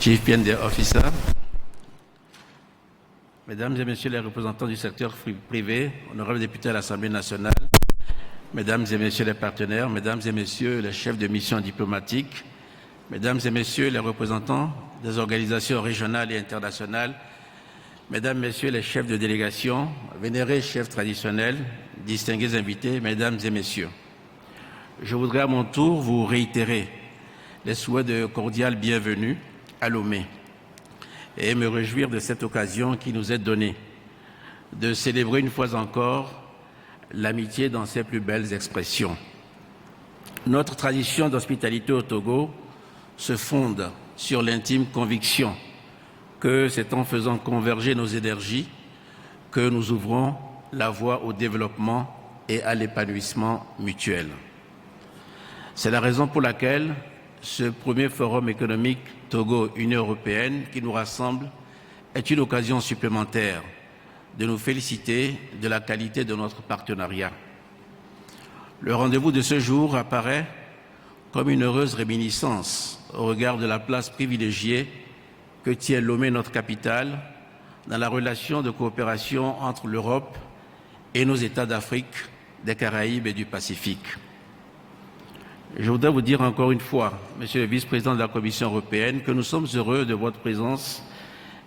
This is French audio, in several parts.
Chief PND Officer, Mesdames et Messieurs les représentants du secteur privé, honorables députés à l'Assemblée nationale, Mesdames et Messieurs les partenaires, Mesdames et Messieurs les chefs de mission diplomatiques, Mesdames et Messieurs les représentants des organisations régionales et internationales, Mesdames, Messieurs les chefs de délégation, vénérés chefs traditionnels, distingués invités, Mesdames et Messieurs, je voudrais à mon tour vous réitérer les souhaits de cordiale bienvenue à Lomé et me réjouir de cette occasion qui nous est donnée de célébrer une fois encore l'amitié dans ses plus belles expressions. Notre tradition d'hospitalité au Togo se fonde sur l'intime conviction que c'est en faisant converger nos énergies que nous ouvrons la voie au développement et à l'épanouissement mutuel. C'est la raison pour laquelle ce premier forum économique Togo-Union européenne qui nous rassemble est une occasion supplémentaire de nous féliciter de la qualité de notre partenariat. Le rendez-vous de ce jour apparaît comme une heureuse réminiscence au regard de la place privilégiée que tient Lomé, notre capitale, dans la relation de coopération entre l'Europe et nos États d'Afrique, des Caraïbes et du Pacifique. Je voudrais vous dire encore une fois, Monsieur le vice-président de la Commission européenne, que nous sommes heureux de votre présence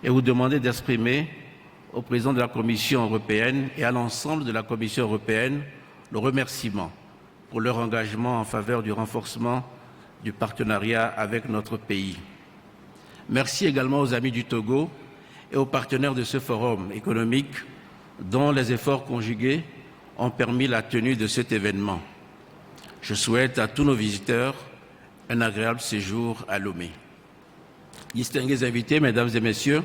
et vous demander d'exprimer au président de la Commission européenne et à l'ensemble de la Commission européenne le remerciement pour leur engagement en faveur du renforcement du partenariat avec notre pays. Merci également aux amis du Togo et aux partenaires de ce forum économique dont les efforts conjugués ont permis la tenue de cet événement. Je souhaite à tous nos visiteurs un agréable séjour à Lomé. Distingués invités, Mesdames et Messieurs,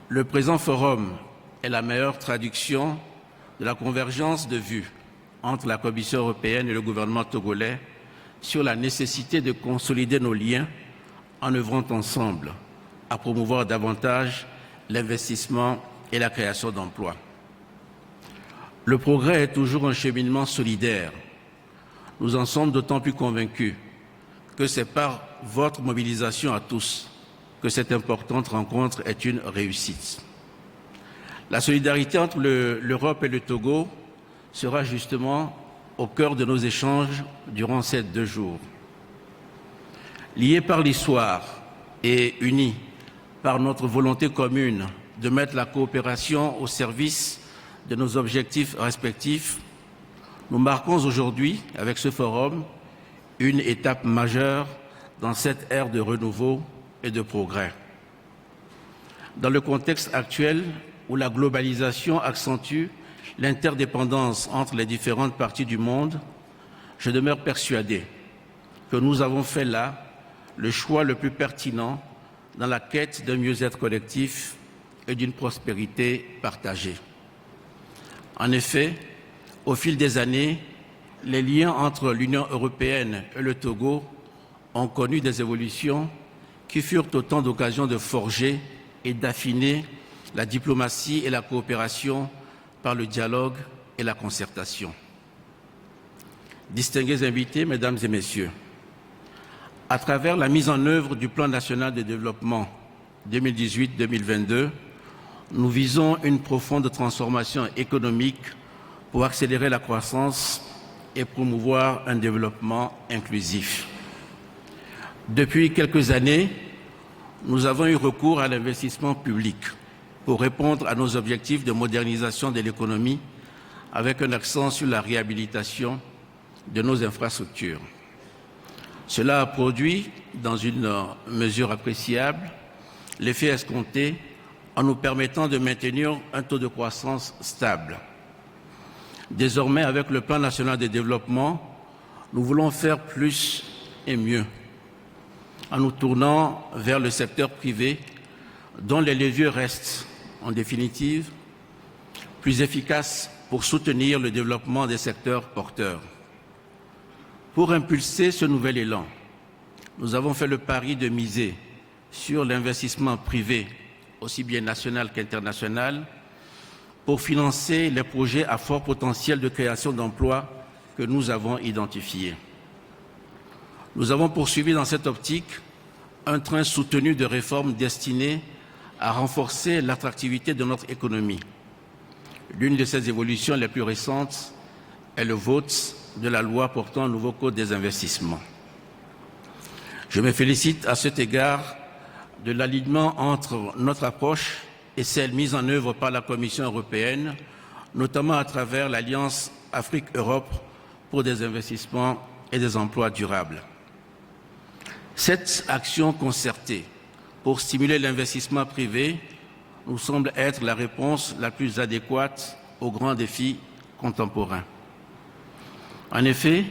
le présent forum est la meilleure traduction de la convergence de vues entre la Commission européenne et le gouvernement togolais sur la nécessité de consolider nos liens en œuvrant ensemble à promouvoir davantage l'investissement et la création d'emplois. Le progrès est toujours un cheminement solidaire. Nous en sommes d'autant plus convaincus que c'est par votre mobilisation à tous que cette importante rencontre est une réussite. La solidarité entre l'Europe et le Togo sera justement au cœur de nos échanges durant ces 2 jours. Liés par l'histoire et unis par notre volonté commune de mettre la coopération au service de nos objectifs respectifs, nous marquons aujourd'hui, avec ce forum, une étape majeure dans cette ère de renouveau et de progrès. Dans le contexte actuel où la globalisation accentue l'interdépendance entre les différentes parties du monde, je demeure persuadé que nous avons fait là le choix le plus pertinent dans la quête d'un mieux-être collectif et d'une prospérité partagée. En effet, au fil des années, les liens entre l'Union européenne et le Togo ont connu des évolutions qui furent autant d'occasions de forger et d'affiner la diplomatie et la coopération par le dialogue et la concertation. Distingués invités, Mesdames et Messieurs, à travers la mise en œuvre du Plan national de développement 2018-2022, nous visons une profonde transformation économique pour accélérer la croissance et promouvoir un développement inclusif. Depuis quelques années, nous avons eu recours à l'investissement public pour répondre à nos objectifs de modernisation de l'économie avec un accent sur la réhabilitation de nos infrastructures. Cela a produit, dans une mesure appréciable, l'effet escompté en nous permettant de maintenir un taux de croissance stable. Désormais, avec le Plan national de développement, nous voulons faire plus et mieux en nous tournant vers le secteur privé dont les leviers restent, en définitive, plus efficaces pour soutenir le développement des secteurs porteurs. Pour impulser ce nouvel élan, nous avons fait le pari de miser sur l'investissement privé, aussi bien national qu'international, pour financer les projets à fort potentiel de création d'emplois que nous avons identifiés. Nous avons poursuivi dans cette optique un train soutenu de réformes destinées à renforcer l'attractivité de notre économie. L'une de ces évolutions les plus récentes est le vote de la loi portant un nouveau code des investissements. Je me félicite à cet égard de l'alignement entre notre approche et celle mise en œuvre par la Commission européenne, notamment à travers l'Alliance Afrique-Europe pour des investissements et des emplois durables. Cette action concertée pour stimuler l'investissement privé nous semble être la réponse la plus adéquate aux grands défis contemporains. En effet,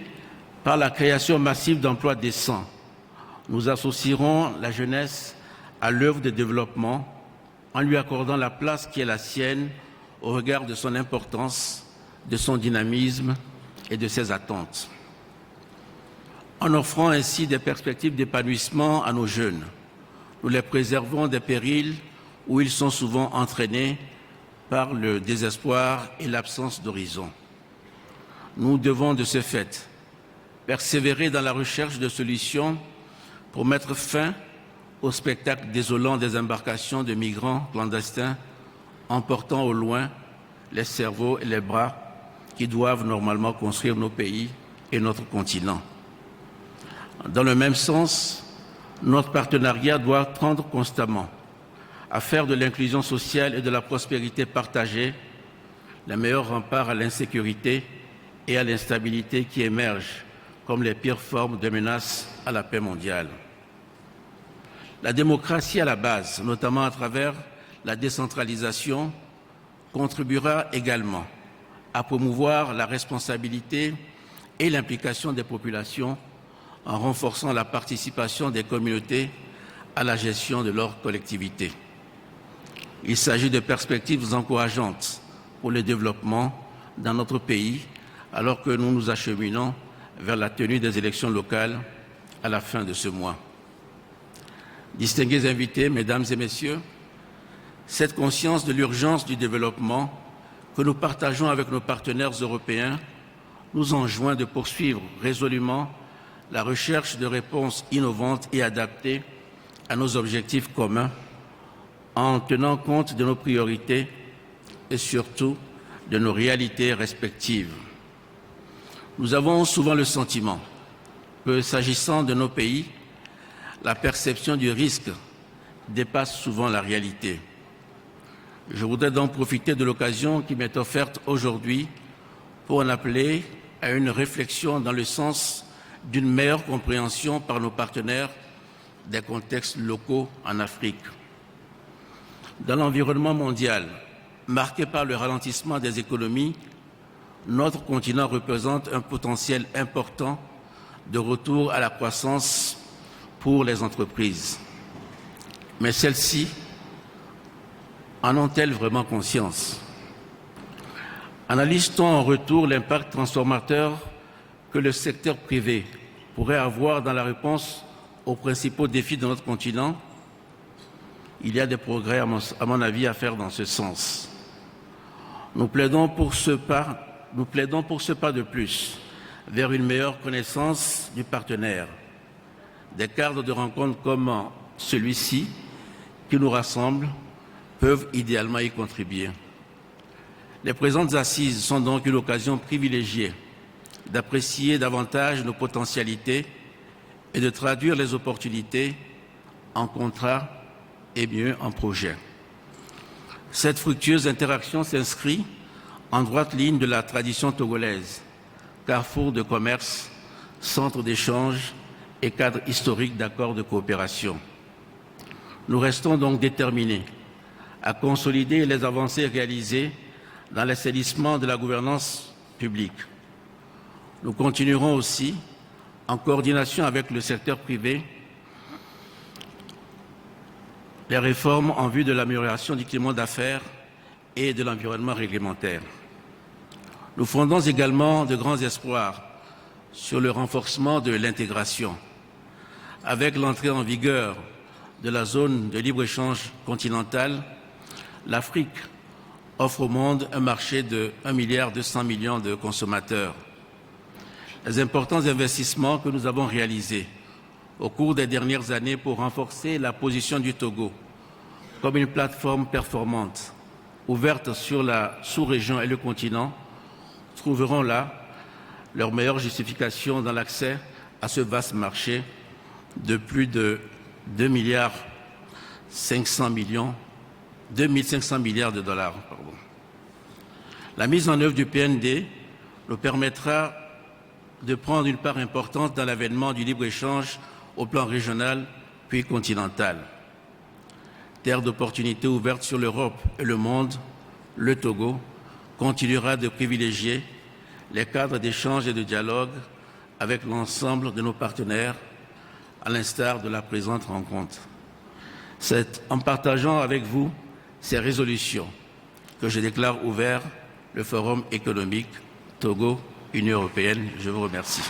par la création massive d'emplois décents, nous associerons la jeunesse à l'œuvre de développement en lui accordant la place qui est la sienne au regard de son importance, de son dynamisme et de ses attentes. En offrant ainsi des perspectives d'épanouissement à nos jeunes, nous les préservons des périls où ils sont souvent entraînés par le désespoir et l'absence d'horizon. Nous devons de ce fait persévérer dans la recherche de solutions pour mettre fin au spectacle désolant des embarcations de migrants clandestins emportant au loin les cerveaux et les bras qui doivent normalement construire nos pays et notre continent. Dans le même sens, notre partenariat doit tendre constamment à faire de l'inclusion sociale et de la prospérité partagée les meilleurs remparts à l'insécurité et à l'instabilité qui émergent comme les pires formes de menaces à la paix mondiale. La démocratie à la base, notamment à travers la décentralisation, contribuera également à promouvoir la responsabilité et l'implication des populations en renforçant la participation des communautés à la gestion de leur collectivité. Il s'agit de perspectives encourageantes pour le développement dans notre pays, alors que nous nous acheminons vers la tenue des élections locales à la fin de ce mois. Distingués invités, mesdames et messieurs, cette conscience de l'urgence du développement que nous partageons avec nos partenaires européens nous enjoint de poursuivre résolument la recherche de réponses innovantes et adaptées à nos objectifs communs en tenant compte de nos priorités et surtout de nos réalités respectives. Nous avons souvent le sentiment que, s'agissant de nos pays, la perception du risque dépasse souvent la réalité. Je voudrais donc profiter de l'occasion qui m'est offerte aujourd'hui pour en appeler à une réflexion dans le sens d'une meilleure compréhension par nos partenaires des contextes locaux en Afrique. Dans l'environnement mondial, marqué par le ralentissement des économies, notre continent représente un potentiel important de retour à la croissance pour les entreprises. Mais celles-ci en ont-elles vraiment conscience? Analyse-t-on en retour l'impact transformateur que le secteur privé pourrait avoir dans la réponse aux principaux défis de notre continent? Il y a des progrès, à mon avis, à faire dans ce sens. Nous plaidons pour ce pas de plus vers une meilleure connaissance du partenaire. Des cadres de rencontres comme celui-ci, qui nous rassemblent, peuvent idéalement y contribuer. Les présentes assises sont donc une occasion privilégiée d'apprécier davantage nos potentialités et de traduire les opportunités en contrats et mieux en projets. Cette fructueuse interaction s'inscrit en droite ligne de la tradition togolaise, carrefour de commerce, centre d'échange et cadre historique d'accords de coopération. Nous restons donc déterminés à consolider les avancées réalisées dans l'assainissement de la gouvernance publique. Nous continuerons aussi, en coordination avec le secteur privé, les réformes en vue de l'amélioration du climat d'affaires et de l'environnement réglementaire. Nous fondons également de grands espoirs sur le renforcement de l'intégration. Avec l'entrée en vigueur de la zone de libre-échange continentale, l'Afrique offre au monde un marché de 1,2 milliard de consommateurs. Les importants investissements que nous avons réalisés au cours des dernières années pour renforcer la position du Togo comme une plateforme performante, ouverte sur la sous-région et le continent, trouveront là leur meilleure justification dans l'accès à ce vaste marché de plus de 2,5 milliards de dollars. La mise en œuvre du PND nous permettra de prendre une part importante dans l'avènement du libre-échange au plan régional puis continental. Terre d'opportunités ouvertes sur l'Europe et le monde, le Togo continuera de privilégier les cadres d'échange et de dialogue avec l'ensemble de nos partenaires, à l'instar de la présente rencontre. C'est en partageant avec vous ces résolutions que je déclare ouvert le Forum économique Togo-Union européenne. Je vous remercie.